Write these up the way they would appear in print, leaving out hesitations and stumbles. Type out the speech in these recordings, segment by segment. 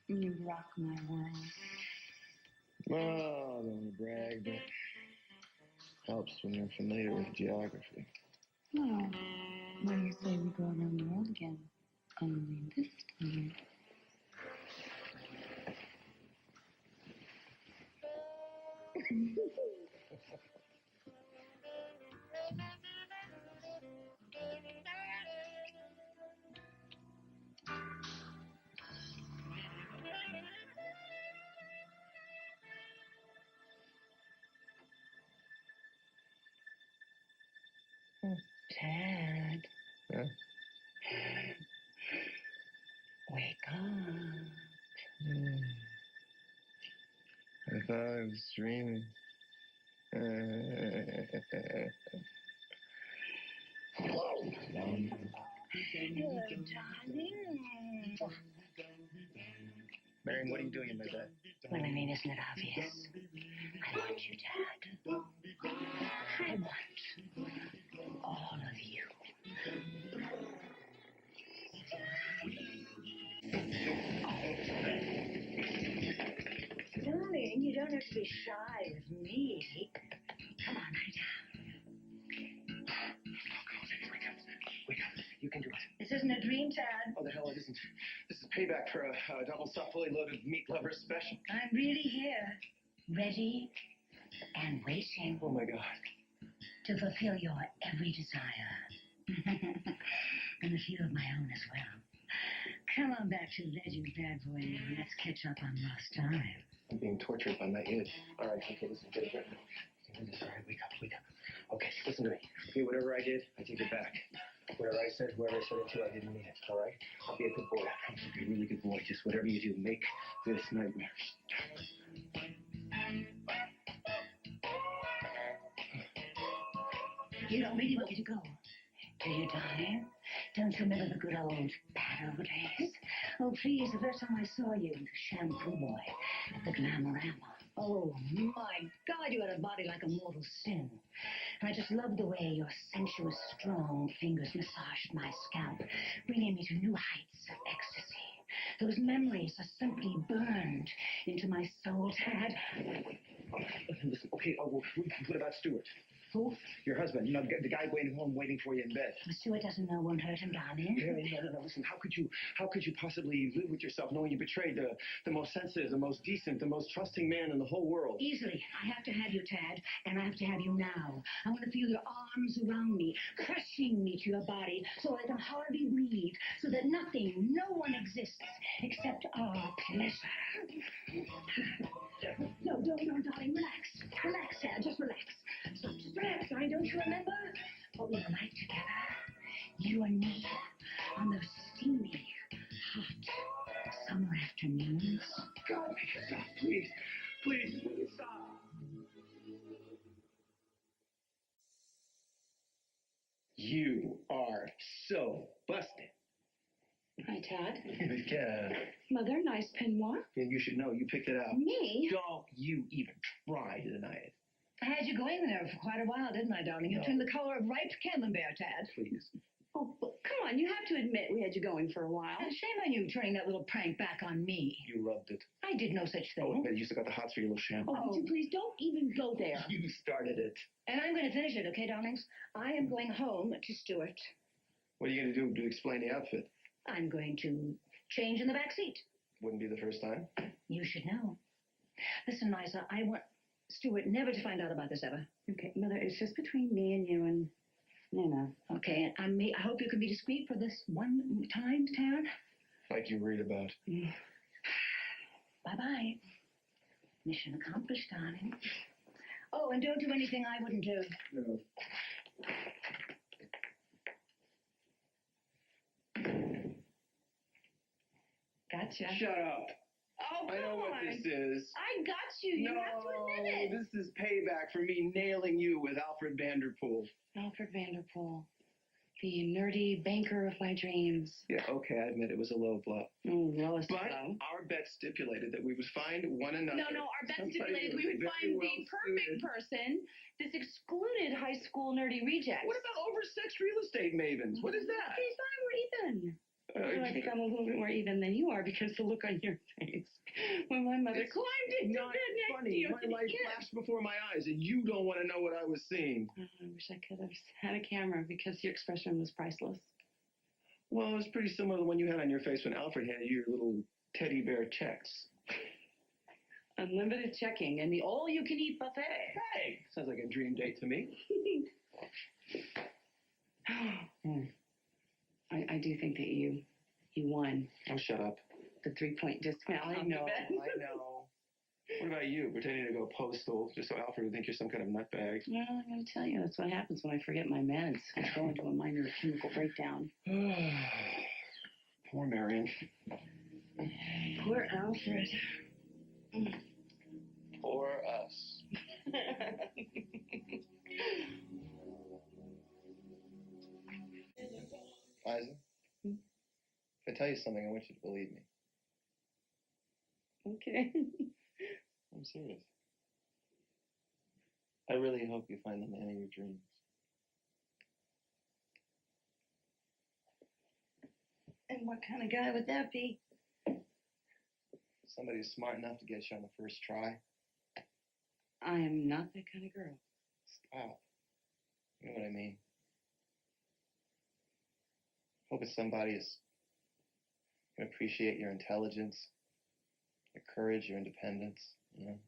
You rock my world. Oh, don't brag, but helps when you're familiar with geography. Well, when you say we go around the world again, only this time. Dad. Huh? Wake up. I thought I was dreaming. Hello, darling. Marion, what are you doing in my bed? Well, I mean, isn't it obvious? I want you, Dad. I want all of you. Darling, you don't have to be shy with me. Come on, lie down. Wake up. You can do it. This isn't a dream, Tad. Oh, the hell it isn't. This is payback for a double stuffed, fully loaded meat lover special. I'm really here, ready and waiting. Oh, my God. To fulfill your every desire. And a few of my own as well. Come on back to Legend, bad boy, and let's catch up on lost time. I'm being tortured by my id. All right, okay, listen, get it right now. All right, wake up, wake up. Okay, listen to me. Okay, whatever I did, I take it back. Whatever I said, whoever I said it to, I didn't mean it, all right? I'll be a good boy. I'll be a really good boy. Just whatever you do, make this nightmare. You don't really want me to go, do you, darling? Don't you remember the good old Paddle days? Oh, please, the first time I saw you, the shampoo boy at the Glamorama. Oh, my God, you had a body like a mortal sin. And I just loved the way your sensuous, strong fingers massaged my scalp, bringing me to new heights of ecstasy. Those memories are simply burned into my soul, Tad. Listen, okay, what about Stuart? Who? Your husband, you know, the guy waiting home, waiting for you in bed. Stuart doesn't know won't hurt him, darling. No, listen, how could you possibly live with yourself knowing you betrayed the most sensitive, the most decent, the most trusting man in the whole world? Easily. I have to have you, Tad, and I have to have you now. I want to feel your arms around me, crushing me to your body, so I can hardly breathe, so that nothing, no one exists except our pleasure. No, darling, relax. Relax, Tad, just relax. So just relax, darling, don't you remember what we were like together? You and me on those steamy, hot summer afternoons. God, make it stop, please. Please, make it stop. You are so busted. Hi, Tad. Yeah. Mother, nice peignoir. And you should know, you picked it out. Me? Don't you even try to deny it. I had you going there for quite a while, didn't I, darling? You turned the color of ripe camembert, Tad. Please. Oh, but come on, you have to admit we had you going for a while. Shame on you turning that little prank back on me. You loved it. I did no such thing. Oh, but you still got the hots for your little shampoo. Oh, would you please don't even go there. You started it. And I'm going to finish it, okay, darlings? I am going home to Stuart. What are you going to do to explain the outfit? I'm going to change in the back seat. Wouldn't be the first time. You should know. Listen, Liza, I want Stuart never to find out about this ever. Okay, Mother, it's just between me and you and, you know. Okay, I hope you can be discreet for this one time, Tad. Like you read about. Bye-bye. Mission accomplished, darling. Oh, and don't do anything I wouldn't do. No. Gotcha. Shut up. Oh, I know what this is. I got you. You have to admit it. This is payback for me nailing you with Alfred Vanderpool. Alfred Vanderpool, the nerdy banker of my dreams. Yeah, okay, I admit it was a low blow. Lowest But blow. our bet stipulated that we would find one another. No, our bet Somebody stipulated who we was would very find well the perfect suited. person, this excluded high school nerdy reject. What about oversexed real estate mavens? What is that? Okay, fine, we're even. Well, I think I'm a little bit more even than you are because the look on your face when my mother climbed into Not bed next funny. to you. My life flashed before my eyes, and you don't want to know what I was seeing. Oh, I wish I could have had a camera because your expression was priceless. Well, it was pretty similar to the one you had on your face when Alfred handed you your little teddy bear checks. Unlimited checking and the all-you-can-eat buffet. Hey, sounds like a dream date to me. I do think that you won Oh, shut up. the 3-point discount. I know. What about you, pretending to go postal just so Alfred would think you're some kind of nutbag? Well, I'm going to tell you, that's what happens when I forget my meds. I go into a minor chemical breakdown. Poor Marion. Poor Alfred. Poor us. Liza, if I tell you something, I want you to believe me. Okay. I'm serious. I really hope you find the man of your dreams. And what kind of guy would that be? Somebody who's smart enough to get you on the first try. I am not that kind of girl. Stop. You know what I mean. Hope it's somebody who's going to appreciate your intelligence, your courage, your independence, you know.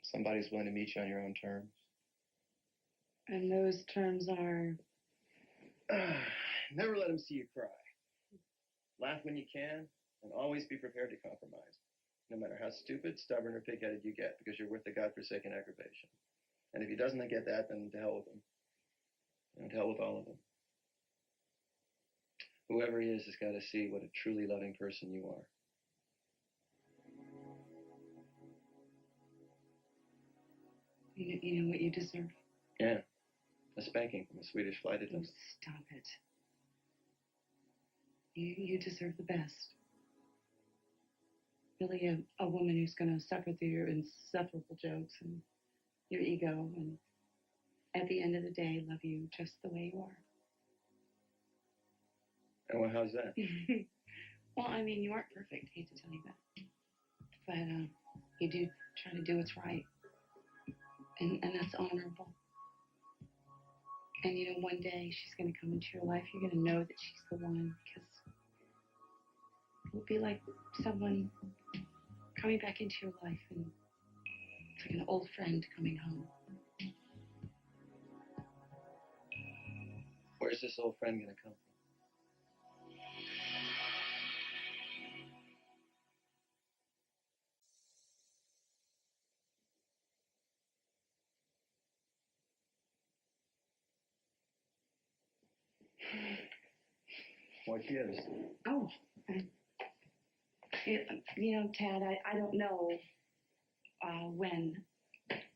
Somebody who's willing to meet you on your own terms. And those terms are? Never let them see you cry. Laugh when you can, and always be prepared to compromise, no matter how stupid, stubborn, or pig-headed you get, because you're worth the godforsaken aggravation. And if he doesn't get that, then to hell with him. And to hell with all of them. Whoever he is has got to see what a truly loving person you are. You know what you deserve? Yeah. A spanking from a Swedish flight Oh, attendant. stop it. You deserve the best. Really a woman who's going to suffer through your insufferable jokes and your ego and at the end of the day love you just the way you are. Oh, well, how's that? Well, I mean, you aren't perfect. Hate to tell you that. But you do try to do what's right. And that's honorable. And, you know, one day she's going to come into your life. You're going to know that she's the one because it will be like someone coming back into your life and it's like an old friend coming home. Where's this old friend going to come from? What gives? Oh, you know, Tad, I don't know when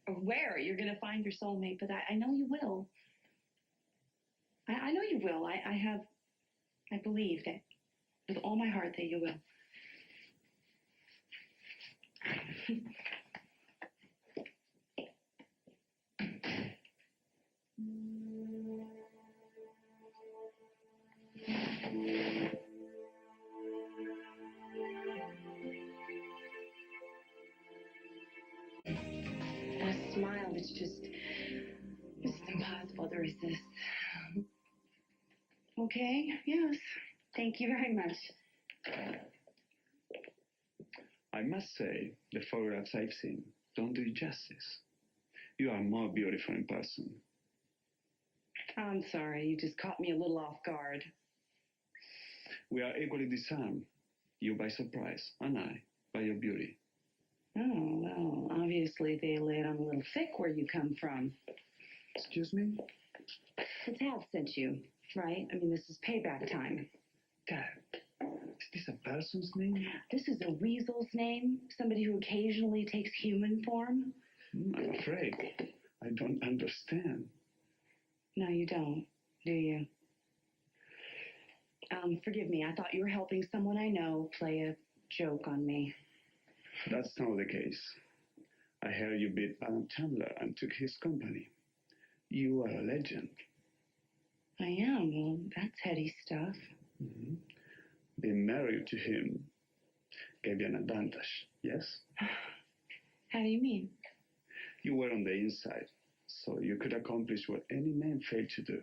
or where you're going to find your soulmate, but I know you will. I know you will. I believe that with all my heart that you will. A smile that's just impossible to resist. Okay, yes. Thank you very much. I must say, the photographs I've seen don't do you justice. You are more beautiful in person. I'm sorry, you just caught me a little off guard. We are equally disarmed. You by surprise, and I by your beauty. Oh, well, obviously they lay it on a little thick where you come from. Excuse me? The tab sent you, right? I mean, this is payback time. Dad, is this a person's name? This is a weasel's name, somebody who occasionally takes human form. I'm afraid I don't understand. No, you don't, do you? Forgive me, I thought you were helping someone I know play a joke on me. That's not the case. I heard you beat Adam Chandler and took his company. You are a legend. I am. Well, that's heady stuff. Mm-hmm. Being married to him gave you an advantage, yes? How do you mean? You were on the inside, so you could accomplish what any man failed to do,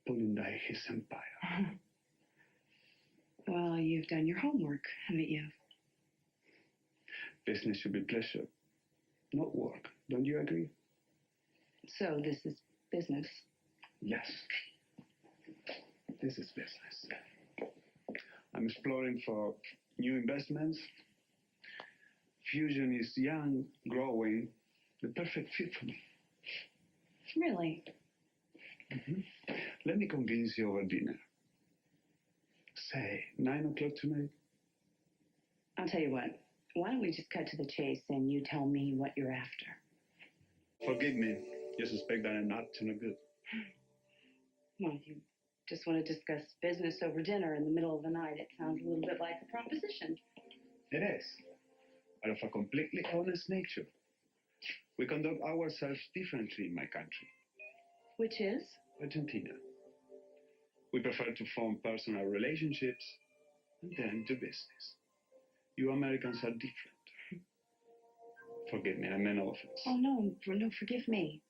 pulling down his empire. Well, you've done your homework, haven't you? Business should be pleasure, not work. Don't you agree? So this is business. Yes. This is business. I'm exploring for new investments. Fusion is young, growing, the perfect fit for me. Really? Mm-hmm. Let me convince you over dinner. Say, 9 o'clock tonight? I'll tell you what. Why don't we just cut to the chase and you tell me what you're after? Forgive me. You suspect that I'm up to no good. Well, you just want to discuss business over dinner in the middle of the night. It sounds a little bit like a proposition. It is. But of a completely honest nature. We conduct ourselves differently in my country. Which is? Argentina. We prefer to form personal relationships and then do business. You Americans are different. Forgive me, I meant no offense. Oh, no, forgive me.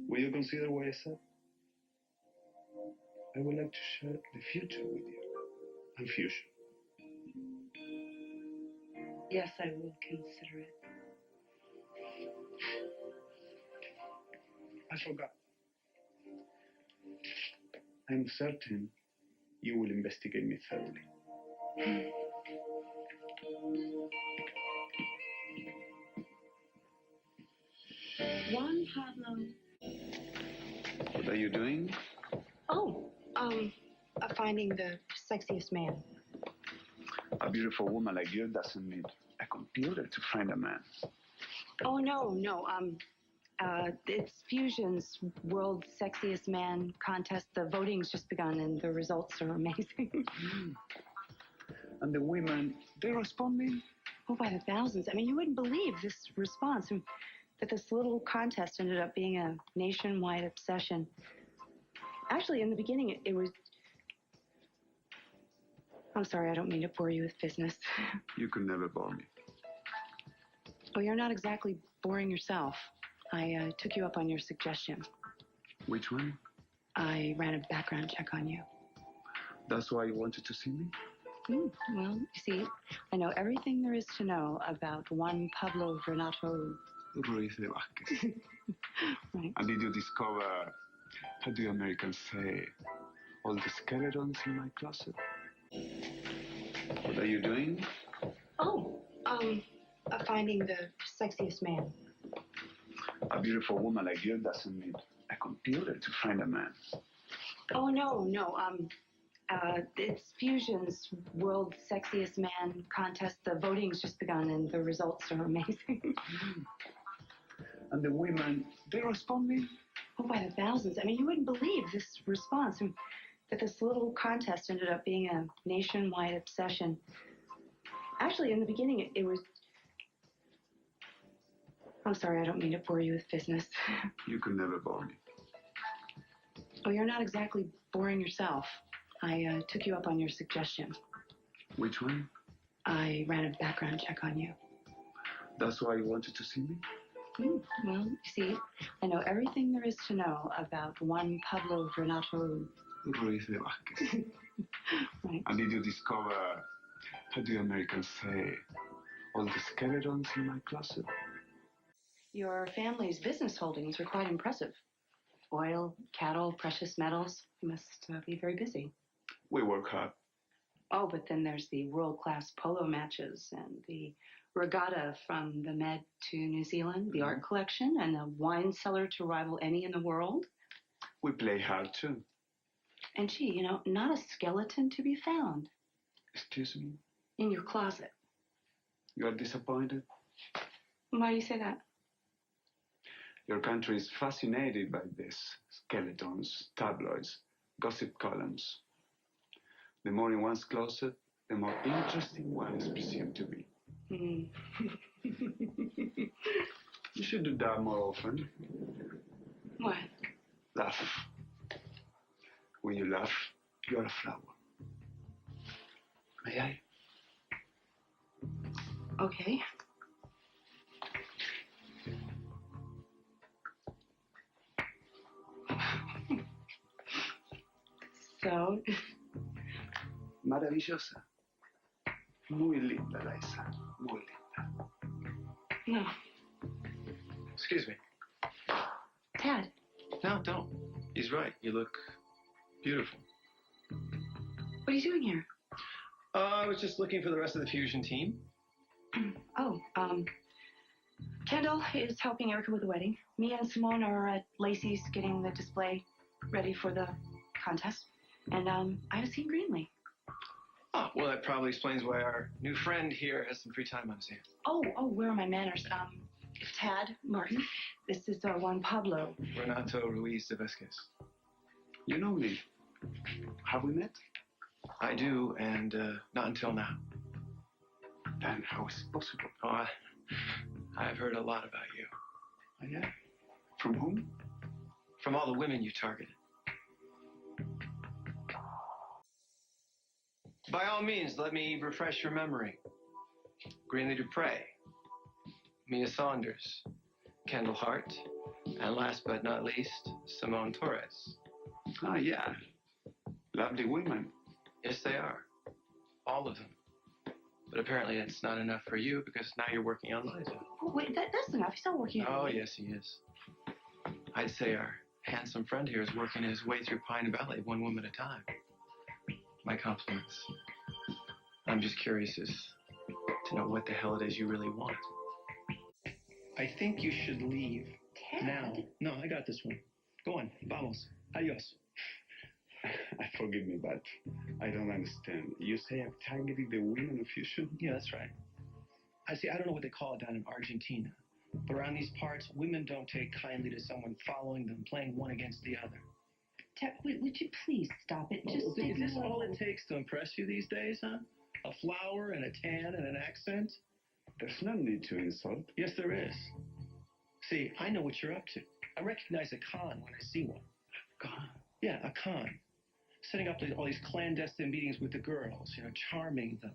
Will you consider what I said? I would like to share the future with you. And fusion. Yes, I will consider it. I forgot. I'm certain you will investigate me thoroughly. Juan Pablo. What are you doing? Oh, finding the sexiest man. A beautiful woman like you doesn't need a computer to find a man. Oh, no. It's Fusion's World's Sexiest Man contest. The voting's just begun, and the results are amazing. And the women, they're responding? Oh, by the thousands. I mean, you wouldn't believe this response. That this little contest ended up being a nationwide obsession. Actually, in the beginning, it was... I'm sorry, I don't mean to bore you with business. You could never bore me. Oh, you're not exactly boring yourself. I took you up on your suggestion. Which one? I ran a background check on you. That's why you wanted to see me? Well, you see, I know everything there is to know about Juan Pablo Renato Ruiz de Vázquez. Right. And did you discover, how do Americans say, all the skeletons in my closet? What are you doing? Oh, finding the sexiest man. A beautiful woman like you doesn't need a computer to find a man. Oh, no. It's Fusion's World's Sexiest Man contest. The voting's just begun, and the results are amazing. And the women, they're responding? Oh, by the thousands. I mean, you wouldn't believe this response. That this little contest ended up being a nationwide obsession. Actually, in the beginning, it was... I'm sorry, I don't mean to bore you with business. You could never bore me. Oh, you're not exactly boring yourself. I took you up on your suggestion. Which one? I ran a background check on you. That's why you wanted to see me? Well, you see, I know everything there is to know about Juan Pablo Renato Ruiz de Vázquez. Right. And did you discover, how do Americans say, all the skeletons in my closet? Your family's business holdings are quite impressive. Oil, cattle, precious metals. You must be very busy. We work hard. Oh, but then there's the world-class polo matches and the regatta from the Med to New Zealand, the art collection, and the wine cellar to rival any in the world. We play hard, too. And gee, not a skeleton to be found. Excuse me? In your closet. You are disappointed? Why do you say that? Your country is fascinated by these skeletons, tabloids, gossip columns. The more in one's closet, the more interesting one is presumed to be. You should do that more often. What? Laugh. When you laugh, you're a flower. May I? Okay. So, Maravillosa. Muy linda, Liza. Muy linda. no. Excuse me. Tad, No, don't. He's right. You look beautiful. what are you doing here? I was just looking for the rest of the fusion team. Oh, Kendall is helping Erica with the wedding. Me and Simone are at Lacey's getting the display ready for the contest. And, I haven't seen Greenlee. Oh, well, that probably explains why our new friend here has some free time on his hands. Oh, where are my manners? Tad, Martin, this is Juan Pablo. Renato Ruiz de Vesquez. You know me. Have we met? I do, and not until now. Then how is it possible? Oh, I've heard a lot about you. Oh, yeah? From whom? From all the women you targeted. By all means, let me refresh your memory. Greenlee Dupre, Mia Saunders, Kendall Hart, and last but not least, Simone Torres. Ah, yeah. Lovely women. Yes, they are. All of them. But apparently it's not enough for you because now you're working on Liza. Oh, wait, that's enough. He's not working. Oh, yes, he is. I'd say our handsome friend here is working his way through Pine Valley one woman at a time. My compliments. I'm just curious as to know what the hell it is you really want. I think you should leave. Tad. Now. No, I got this one. Go on. Vamos. Adios. Forgive me, but I don't understand. You say I'm targeting the women of fusion? Yeah, that's right. I don't know what they call it down in Argentina. But around these parts, women don't take kindly to someone following them, playing one against the other. Tad, would you please stop it? Just Is this all it takes to impress you these days, huh? A flower and a tan and an accent? There's no need to insult. Yes, there is. See, I know what you're up to. I recognize a con when I see one. Con? Yeah, a con. Setting up all these clandestine meetings with the girls, charming them,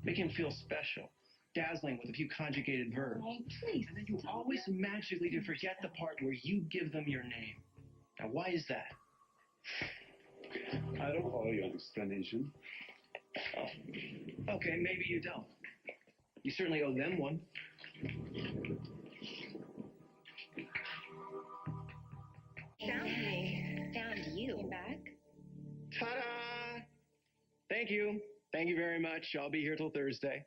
making them feel special, dazzling with a few conjugated verbs. Oh, please. And then you always magically do forget the part where you give them your name. Now, why is that? I don't owe you an explanation. Oh. Okay, maybe you don't. You certainly owe them one. Found me. Found you. Came back? Ta-da! Thank you. Thank you very much. I'll be here till Thursday.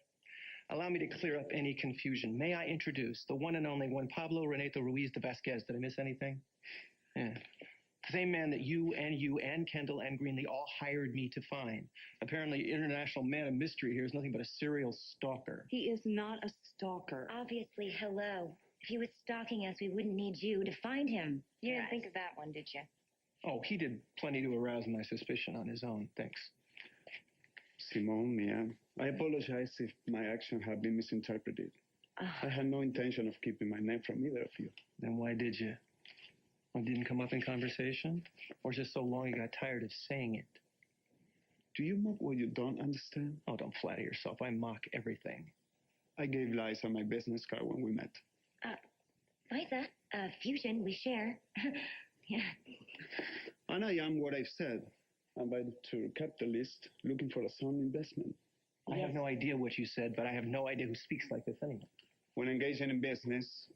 Allow me to clear up any confusion. May I introduce the one and only Juan Pablo Renato Ruiz de Vesquez? Did I miss anything? Yeah. The same man that you and Kendall and Greenlee all hired me to find. Apparently, international man of mystery here is nothing but a serial stalker. He is not a stalker. Obviously, hello. If he was stalking us, we wouldn't need you to find him. You didn't think of that one, did you? Oh, he did plenty to arouse my suspicion on his own. Thanks. Simone, Mia, I apologize if my actions have been misinterpreted. I had no intention of keeping my name from either of you. Then why did you? It didn't come up in conversation? Or just so long you got tired of saying it? Do you mock what you don't understand? Oh, don't flatter yourself. I mock everything. I gave Liza my business card when we met. Liza, fusion, we share. Yeah. And I am what I've said. I'm by to capitalist looking for a sound investment. I have no idea what you said, but I have no idea who speaks like this anyway. When engaging in business,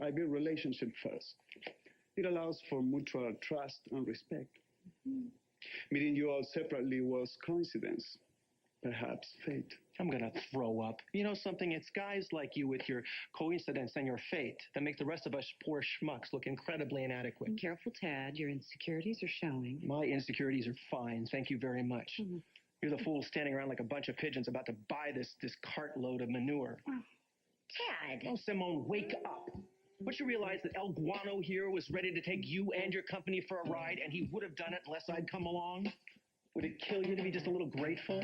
I build relationship first. It allows for mutual trust and respect. Mm-hmm. Meeting you all separately was coincidence, perhaps fate. I'm gonna throw up. You know something? It's guys like you with your coincidence and your fate that make the rest of us poor schmucks look incredibly inadequate. Careful, Tad. Your insecurities are showing. My insecurities are fine. Thank you very much. Mm-hmm. You're the fool standing around like a bunch of pigeons about to buy this cartload of manure. Tad. Oh, Simone, wake up. Don't you realize that El Guano here was ready to take you and your company for a ride, and he would have done it unless I'd come along? Would it kill you to be just a little grateful?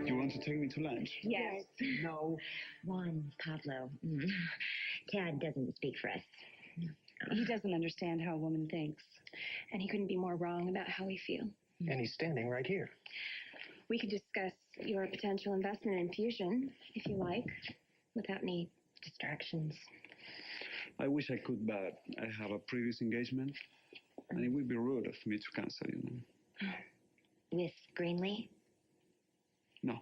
You want to take me to lunch? Yes. No. Juan Pablo. Tad doesn't speak for us. He doesn't understand how a woman thinks. And he couldn't be more wrong about how we feel. And he's standing right here. We could discuss your potential investment in Fusion, if you like, without any distractions. I wish I could, but I have a previous engagement, and it would be rude of me to cancel, you know. With Greenlee? No.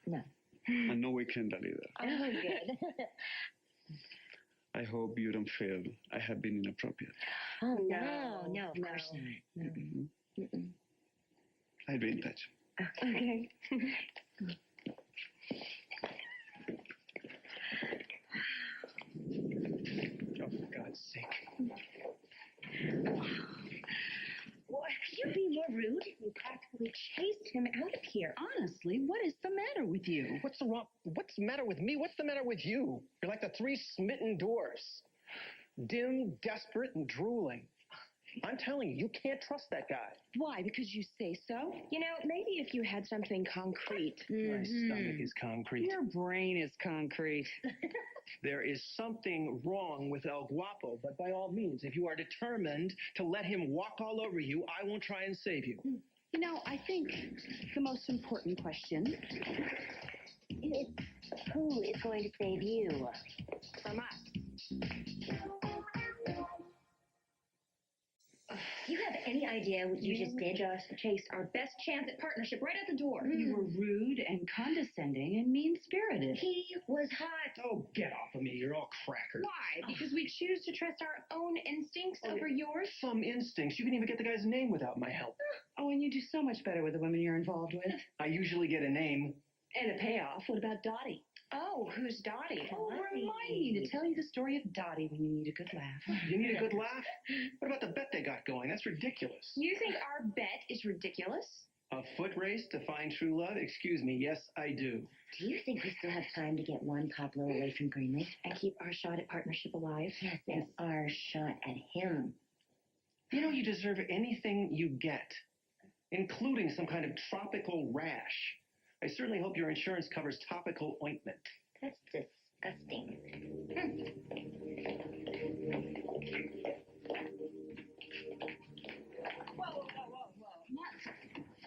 No. And no weekend either. Oh, good. I hope you don't feel I have been inappropriate. Oh, no, of course not. Mm-hmm. I'll be in touch. Okay. Oh, for God's sake. What? Could you be more rude? You practically chased him out of here. Honestly, what is the matter with you? What's the matter with me? What's the matter with you? You're like the three smitten dwarfs. Dim, desperate, and drooling. I'm telling you, you can't trust that guy. Why? Because you say so? You know, maybe if you had something concrete. My stomach is concrete. Your brain is concrete. There is something wrong with El Guapo, but by all means, if you are determined to let him walk all over you, I won't try and save you. You know, I think the most important question is who is going to save you? From us. Do you have any idea what you just did? Just chased our best chance at partnership right out the door. you were rude and condescending and mean-spirited. He was hot. Oh, get off of me. You're all crackers. Why? Because we choose to trust our own instincts over yours? Some instincts. You can even get the guy's name without my help. Oh, and you do so much better with the women you're involved with. I usually get a name. And a payoff. What about Dottie? Oh, who's Dottie? Oh, remind me to tell you the story of Dottie when you need a good laugh. You need a good laugh? What about the bet they got going? That's ridiculous. You think our bet is ridiculous? A foot race to find true love? Excuse me, yes, I do. Do you think we still have time to get one Pablo away from Greenlee? And keep our shot at partnership alive? Yes, and our shot at him. You know you deserve anything you get, including some kind of tropical rash. I certainly hope your insurance covers topical ointment. That's disgusting. Whoa. Not so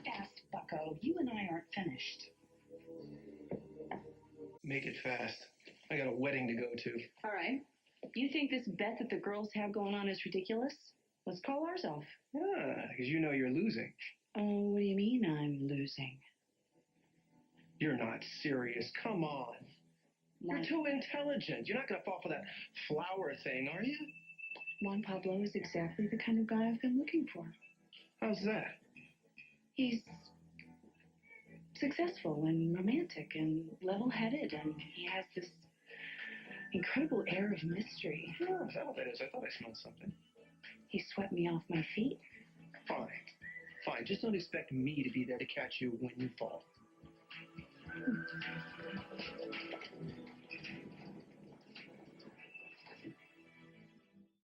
fast, bucko. You and I aren't finished. Make it fast. I got a wedding to go to. All right. You think this bet that the girls have going on is ridiculous? Let's call ours off. Because you know you're losing. Oh, what do you mean I'm losing? You're not serious. Come on. You're too intelligent. You're not going to fall for that flower thing, are you? Juan Pablo is exactly the kind of guy I've been looking for. How's that? He's successful and romantic and level-headed, and he has this incredible air of mystery. Oh, is that what that is? I thought I smelled something. He swept me off my feet. Fine. Just don't expect me to be there to catch you when you fall.